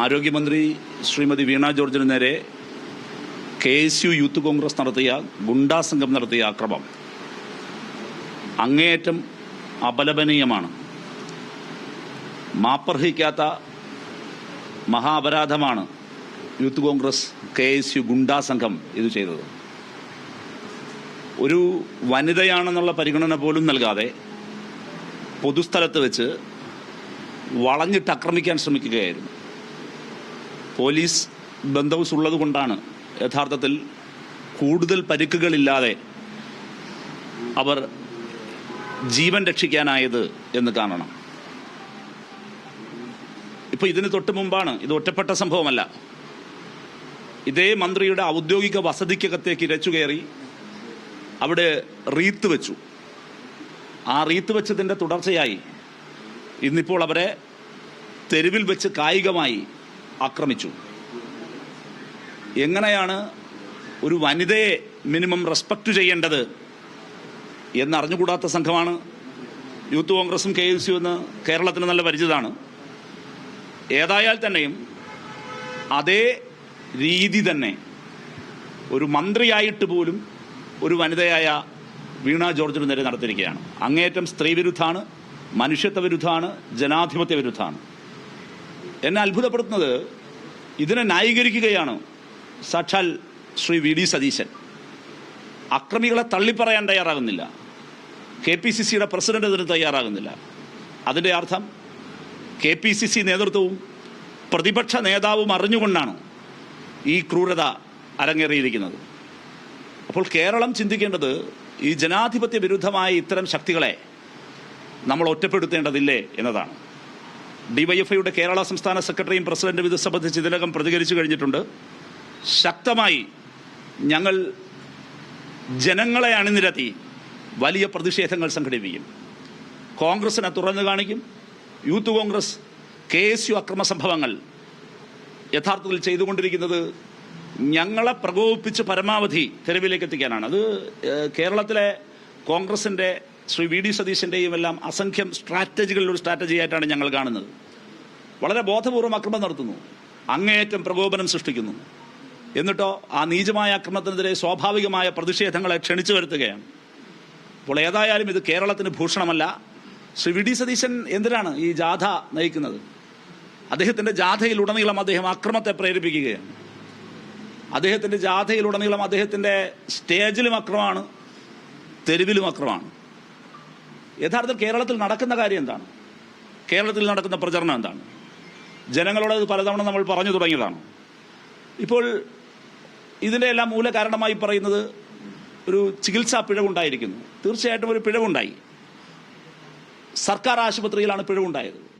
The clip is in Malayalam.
ആരോഗ്യമന്ത്രി ശ്രീമതി വീണ ജോർജിന് നേരെ KSU യൂത്ത് കോൺഗ്രസ് നടത്തിയ ഗുണ്ടാസംഘം നടത്തിയ ആക്രമണം അങ്ങേയറ്റം അപലപനീയമാണ്. മാപ്പർഹിക്കാത്ത മഹാ അപരാധമാണ് യൂത്ത് കോൺഗ്രസ് KSU ഗുണ്ടാസംഘം ഇത് ചെയ്തത്. ഒരു വനിതയാണെന്നുള്ള പരിഗണന പോലും നൽകാതെ പൊതുസ്ഥലത്ത് വെച്ച് വളഞ്ഞിട്ട് ആക്രമിക്കാൻ ശ്രമിക്കുകയായിരുന്നു. പോലീസ് ബന്ദോബസ്ത് ഉള്ളത് കൊണ്ടാണ് യഥാർത്ഥത്തിൽ കൂടുതൽ പരിക്കുകളില്ലാതെ അവർ ജീവൻ രക്ഷിക്കാനായത് എന്ന് കാണണം. ഇപ്പോൾ ഇതിന് തൊട്ട് മുമ്പാണ്, ഇത് ഒറ്റപ്പെട്ട സംഭവമല്ല, ഇതേ മന്ത്രിയുടെ ഔദ്യോഗിക വസതിക്കകത്തേക്ക് ഇരച്ചു കയറി അവിടെ റീത്ത് വെച്ചു. ആ റീത്ത് വെച്ചതിൻ്റെ തുടർച്ചയായി ഇന്നിപ്പോൾ അവരെ തെരുവിൽ വെച്ച് കായികമായി ആക്രമിച്ചു. എങ്ങനെയാണ് ഒരു വനിതയെ മിനിമം റെസ്പെക്റ്റ് ചെയ്യേണ്ടത് എന്നറിഞ്ഞുകൂടാത്ത സംഘമാണ് യൂത്ത് കോൺഗ്രസും KSU എന്ന് കേരളത്തിന് നല്ല പരിചിതമാണ്. ഏതായാൽ തന്നെയും അതേ രീതി തന്നെ ഒരു മന്ത്രിയായിട്ട് പോലും ഒരു വനിതയായ വീണ ജോർജിന് നേരെ നടത്തിയിരിക്കുകയാണ്. അങ്ങേയറ്റം സ്ത്രീവിരുദ്ധാണ്, മനുഷ്യത്വ വിരുദ്ധാണ്, ജനാധിപത്യ വിരുദ്ധാണ്. എന്നെ അത്ഭുതപ്പെടുത്തുന്നത് ഇതിനെ ന്യായീകരിക്കുകയാണ് സാക്ഷാൽ ശ്രീ VD സതീശൻ. അക്രമികളെ തള്ളിപ്പറയാൻ തയ്യാറാകുന്നില്ല. KPCCയുടെ പ്രസിഡന്റ് ഇതിന് തയ്യാറാകുന്നില്ല. അതിൻ്റെ അർത്ഥം KPCC നേതൃത്വവും പ്രതിപക്ഷ നേതാവും അറിഞ്ഞുകൊണ്ടാണ് ഈ ക്രൂരത അരങ്ങേറിയിരിക്കുന്നത്. അപ്പോൾ കേരളം ചിന്തിക്കേണ്ടത് ഈ ജനാധിപത്യ വിരുദ്ധമായ ഇത്തരം ശക്തികളെ നമ്മൾ ഒറ്റപ്പെടുത്തേണ്ടതില്ലേ എന്നതാണ്. DYFIയുടെ കേരള സംസ്ഥാന സെക്രട്ടറിയും പ്രസിഡന്റും ഇത് സംബന്ധിച്ച് ഇതിനകം പ്രതികരിച്ചു കഴിഞ്ഞിട്ടുണ്ട്. ശക്തമായി ഞങ്ങൾ ജനങ്ങളെ അണിനിരത്തി വലിയ പ്രതിഷേധങ്ങൾ സംഘടിപ്പിക്കും. കോൺഗ്രസിനെ തുറന്നു കാണിക്കും. യൂത്ത് കോൺഗ്രസ് KSU അക്രമ സംഭവങ്ങൾ യഥാർത്ഥത്തിൽ ചെയ്തുകൊണ്ടിരിക്കുന്നത് ഞങ്ങളെ പ്രകോപിപ്പിച്ച് പരമാവധി തെരുവിലേക്ക് എത്തിക്കാനാണ്. അത് കേരളത്തിലെ കോൺഗ്രസിൻ്റെ ശ്രീ VD സതീശൻ്റെയും എല്ലാം അസംഖ്യം സ്ട്രാറ്റജികളിലൊരു സ്ട്രാറ്റജിയായിട്ടാണ് ഞങ്ങൾ കാണുന്നത്. വളരെ ബോധപൂർവം അക്രമം നടത്തുന്നു, അങ്ങേയറ്റം പ്രകോപനം സൃഷ്ടിക്കുന്നു. എന്നിട്ടോ ആ നീചമായ അക്രമത്തിനെതിരെ സ്വാഭാവികമായ പ്രതിഷേധങ്ങളെ ക്ഷണിച്ചു വരുത്തുകയാണ്. അപ്പോൾ ഏതായാലും ഇത് കേരളത്തിന് ഭൂഷണമല്ല. ശ്രീ VD സതീശൻ എന്തിനാണ് ഈ ജാഥ നയിക്കുന്നത്? അദ്ദേഹത്തിൻ്റെ ജാഥയിലുടനീളം അദ്ദേഹം അക്രമത്തെ പ്രേരിപ്പിക്കുകയാണ്. അദ്ദേഹത്തിൻ്റെ ജാഥയിലുടനീളം അദ്ദേഹത്തിൻ്റെ സ്റ്റേജിലും അക്രമമാണ്, തെരുവിലും അക്രമമാണ്. യഥാർത്ഥത്തിൽ കേരളത്തിൽ നടക്കുന്ന കാര്യം എന്താണ്? കേരളത്തിൽ നടക്കുന്ന പ്രചരണം എന്താണ്? ജനങ്ങളോട് പലതവണ നമ്മൾ പറഞ്ഞു തുടങ്ങിയതാണ്. ഇപ്പോൾ ഇതിൻ്റെ എല്ലാം മൂല കാരണമായി പറയുന്നത് ഒരു ചികിത്സാ പിഴവുണ്ടായിരിക്കുന്നു. തീർച്ചയായിട്ടും ഒരു പിഴവുണ്ടായി. സർക്കാർ ആശുപത്രിയിലാണ് പിഴവുണ്ടായത്.